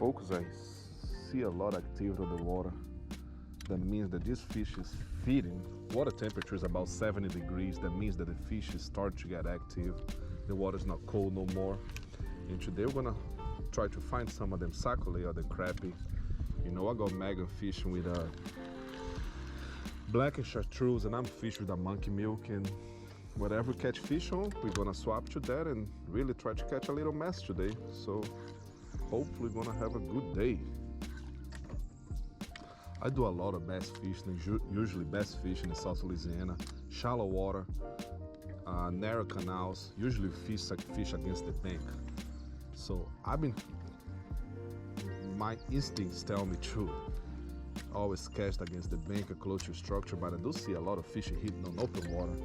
focus, I see a lot of activity on the water. That means that this fish is feeding. Water temperature is about 70 degrees. That means that the fish is starting to get active. The water is not cold no more. And today we're gonna try to find some of them sacalait or the crappie. You know, I got Megan fishing with a black and chartreuse, and I'm fishing with a monkey milk. And whatever we catch fish on, we're gonna swap to that and really try to catch a little mess today. So hopefully we're gonna have a good day. I do a lot of bass fishing, usually bass fishing in South Louisiana, shallow water, narrow canals, usually fish against the bank. So my instincts tell me to always cast against the bank or close to structure, but I do see a lot of fish hitting on open water.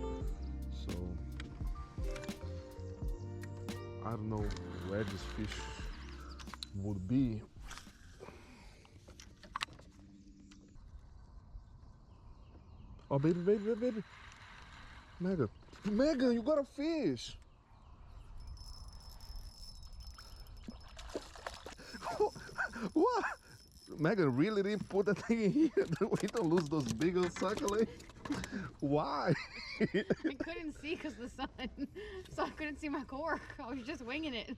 So I don't know where this fish would be. Oh, baby. Megan, you got a fish. What? Megan really didn't put that thing in here. We don't lose those big old sacalait. Why? I couldn't see because the sun, so I couldn't see my cork. I was just winging it.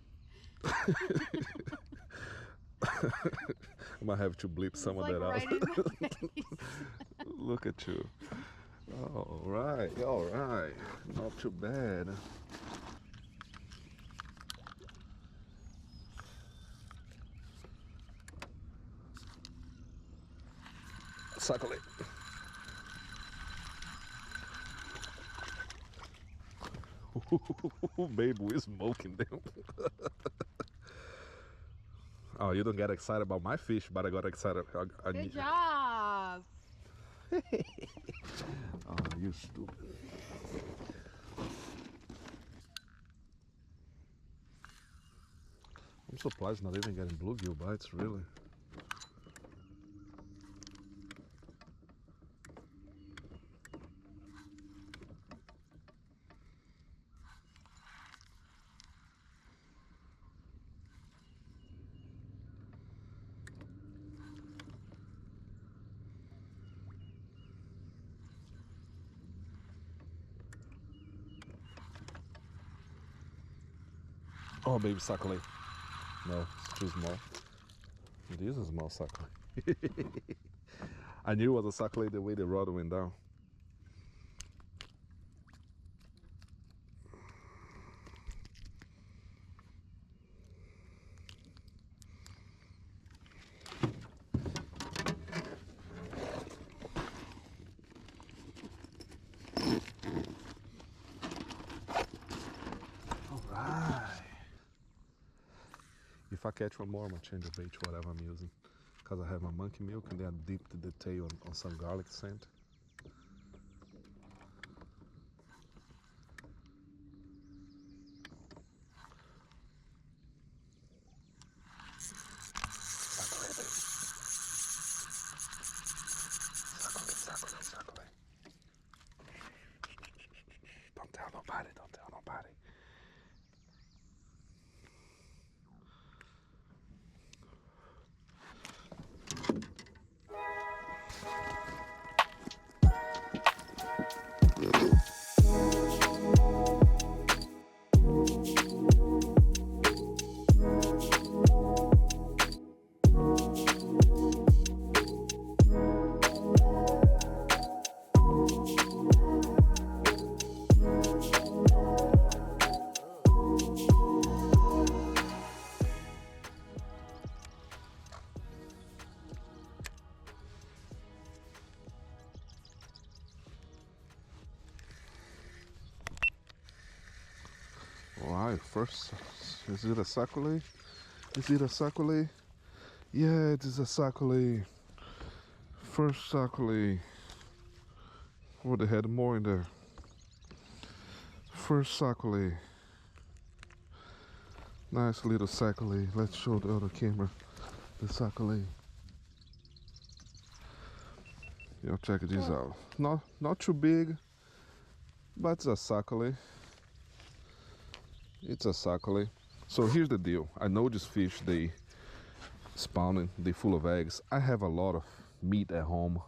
I might have to bleep some of that out. Right in my face. Look at you. All right. Not too bad. Sacalait. Baby, we're smoking them. Oh, you don't get excited about my fish, but I got excited. Good job. Oh, you stupid. I'm surprised not even getting bluegill bites, really. Oh, baby, sacalait. No, it's too small. It is a small sacalait. I knew it was a sacalait the way the rod went down. All right. If I catch one more, I'm gonna change the bait to whatever I'm using. Because I have my monkey milk and then I dipped the tail on some garlic scent. Sacalait. Don't tell nobody. Alright, first, is it a sacalait? Yeah, it is a sacalait. First sacalait. Oh, they had more in there. First sacalait. Nice little sacalait. Let's show the other camera the sacalait. Yo, check these out. Not too big, but it's a sacalait. It's a sacalait. So here's the deal. I know these fish, they spawning. They're full of eggs. I have a lot of meat at home,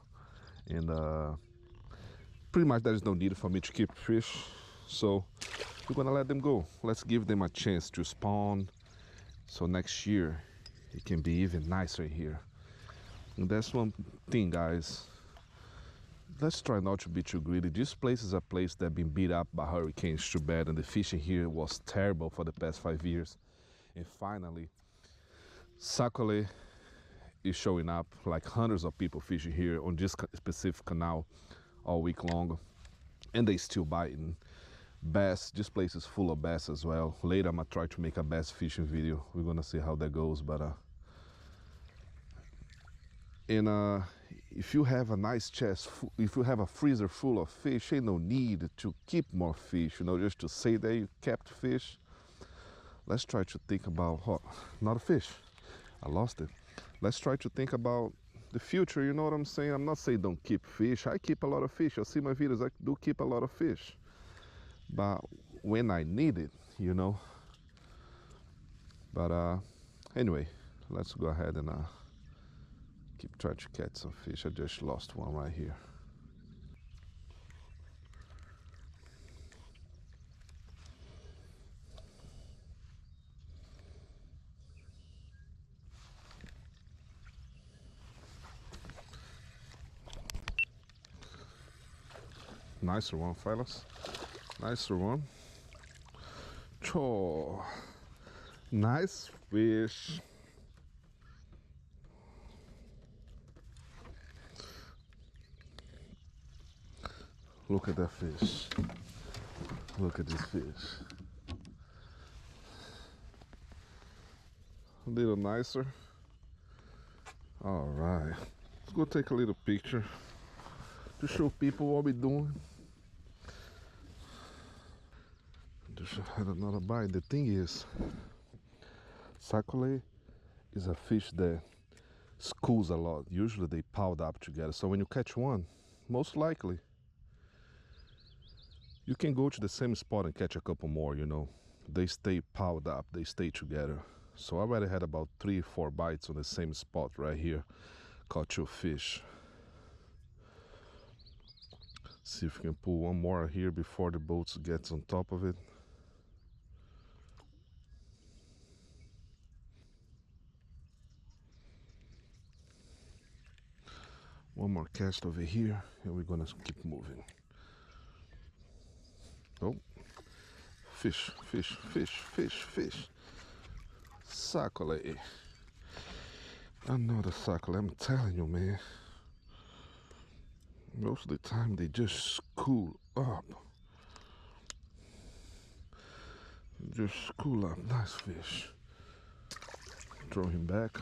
and pretty much there is no need for me to keep fish, so we're gonna let them go. Let's give them a chance to spawn, so next year it can be even nicer here. And that's one thing, guys. Let's try not to be too greedy. This place is a place that's been beat up by hurricanes too bad, and the fishing here was terrible for the past 5 years. And finally, Sacalait is showing up, like hundreds of people fishing here on this specific canal all week long, and they still biting. Bass, this place is full of bass as well. Later I'm gonna try to make a bass fishing video. We're gonna see how that goes, but if you have a nice chest, if you have a freezer full of fish, ain't no need to keep more fish, you know, just to say that you kept fish. Let's try to think about, oh, not a fish, I lost it. Let's try to think about the future, you know what I'm saying? I'm not saying don't keep fish. I keep a lot of fish. You'll see my videos, I do keep a lot of fish. But when I need it, you know. But anyway, let's go ahead and keep trying to catch some fish. I just lost one right here. Nicer one, fellas. Nicer one. Oh, nice fish. Look at that fish. Look at this fish. A little nicer. All right. Let's go take a little picture to show people what we're doing. Just had another bite. The thing is, Sacalait is a fish that schools a lot. Usually they piled up together. So when you catch one, most likely you can go to the same spot and catch a couple more, you know. They stay piled up, they stay together. So I already had about 3 or 4 bites on the same spot right here. Caught 2 fish. See if we can pull one more here before the boat gets on top of it. One more cast over here, and we're gonna keep moving. Oh, fish, fish, fish, fish, fish. Sacalait. Another Sacalait, I'm telling you, man. Most of the time they just school up. Just school up. Nice fish. Throw him back.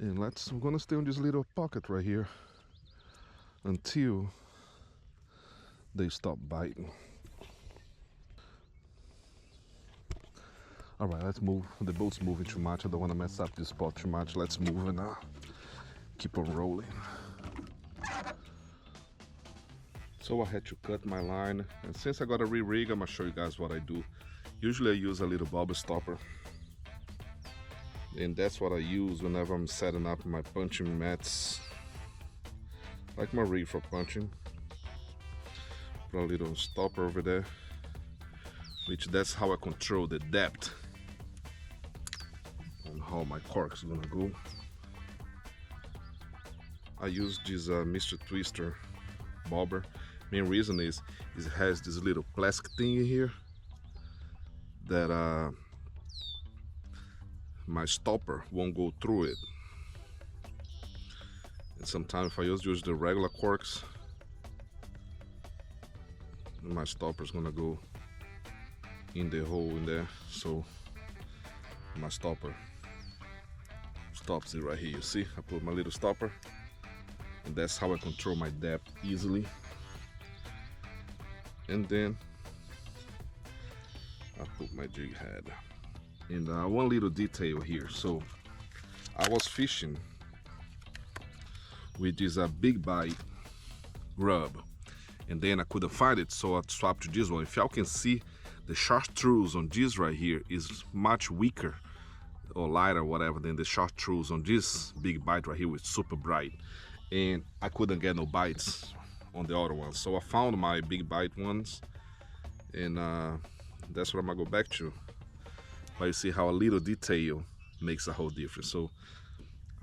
And we're gonna stay on this little pocket right here until they stop biting. All right, let's move. The boat's moving too much. I don't want to mess up this spot too much. Let's move and keep on rolling. So I had to cut my line, and since I got a re-rig, I'm gonna show you guys what I do. Usually I use a little bobber stopper, and that's what I use whenever I'm setting up my punching mats, like my rig for punching. Put a little stopper over there, which that's how I control the depth on how my cork's gonna go. I use this Mr. Twister bobber. Main reason is it has this little plastic thing in here that my stopper won't go through it. And sometimes if I use the regular corks, my stopper's gonna go in the hole in there, so my stopper stops it right here. You see, I put my little stopper, and that's how I control my depth easily. And then I put my jig head. And one little detail here. So I was fishing with this big bite grub, and then I couldn't find it, so I swapped to this one. If y'all can see The chartreuse on this right here is much weaker or lighter, whatever, than the chartreuse on this big bite right here, with super bright. And I couldn't get no bites on the other ones, so I found my big bite ones, and that's what I'm gonna go back to. But you see how a little detail makes a whole difference. So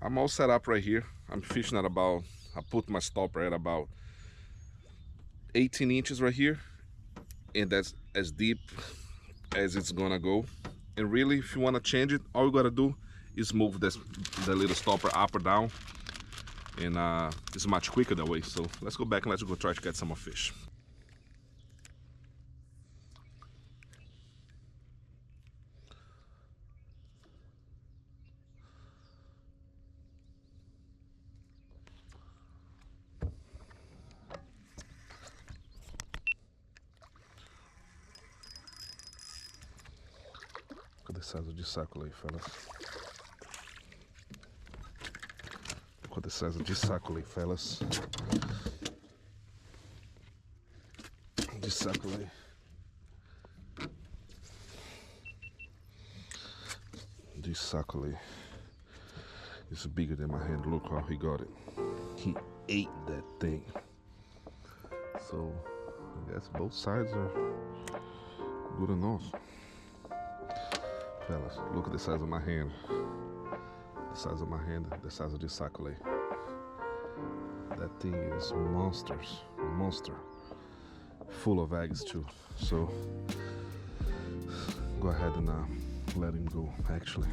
I'm all set up right here. I'm fishing at about, I put my stopper at about 18 inches right here, and that's as deep as it's gonna go. And really, if you want to change it, all you gotta do is move the little stopper up or down, and it's much quicker that way. So let's go back and let's go try to get some more fish. Look at the size of this Sacalait, fellas. Look at the size of this Sacalait, fellas. This Sacalait. This Sacalait is bigger than my hand. Look how he got it. He ate that thing. So I guess both sides are good enough. Fellas, look at the size of my hand. The size of my hand, the size of this Sacalait. That thing is monsters, monster. Full of eggs too. So go ahead and let him go, actually.